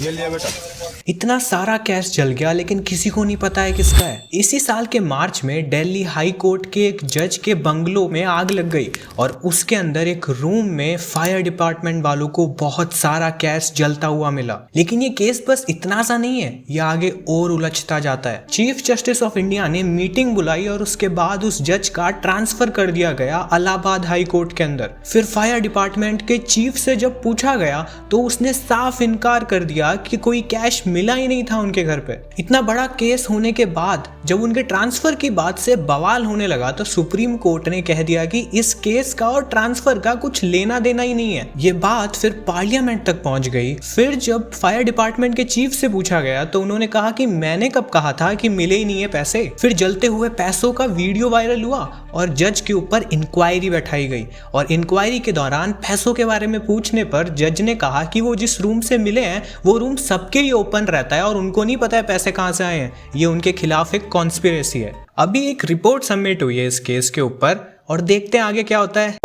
ये लिया बेटा। इतना सारा कैश जल गया लेकिन किसी को नहीं पता है किसका है। इसी साल के मार्च में दिल्ली हाई कोर्ट के एक जज के बंगलो में आग लग गई और उसके अंदर एक रूम में फायर डिपार्टमेंट वालों को बहुत सारा कैश जलता हुआ मिला। लेकिन ये केस बस इतना सा नहीं है, ये आगे और उलझता जाता है। चीफ जस्टिस ऑफ इंडिया ने मीटिंग बुलाई और उसके बाद उस जज का ट्रांसफर कर दिया गया इलाहाबाद हाई कोर्ट के अंदर। फिर फायर डिपार्टमेंट के चीफ से जब पूछा गया तो उसने साफ इनकार कर दिया कि कोई कैश मिला ही नहीं था उनके घर पे। इतना बड़ा केस होने के बाद जब उनके ट्रांसफर की बात से बवाल होने लगा तो सुप्रीम कोर्ट ने कह दिया कि इस केस का और ट्रांसफर का कुछ लेना देना ही नहीं है। ये बात फिर पार्लियामेंट तक पहुंच गई। फिर जब फायर डिपार्टमेंट के चीफ से पूछा गया तो उन्होंने कहा कि मैंने कब कहा था कि मिले ही नहीं है पैसे। फिर जलते हुए पैसों का वीडियो वायरल हुआ और जज के ऊपर इंक्वायरी बैठाई गई और इंक्वायरी के दौरान पैसों के बारे में पूछने पर जज ने कहा कि वो जिस रूम से मिले हैं वो रूम सबके लिए ओपन रहता है और उनको नहीं पता है पैसे कहां से आए हैं। ये उनके खिलाफ एक कॉन्स्पिरेसी है। अभी एक रिपोर्ट सबमिट हुई है इस केस के ऊपर और देखते हैं आगे क्या होता है।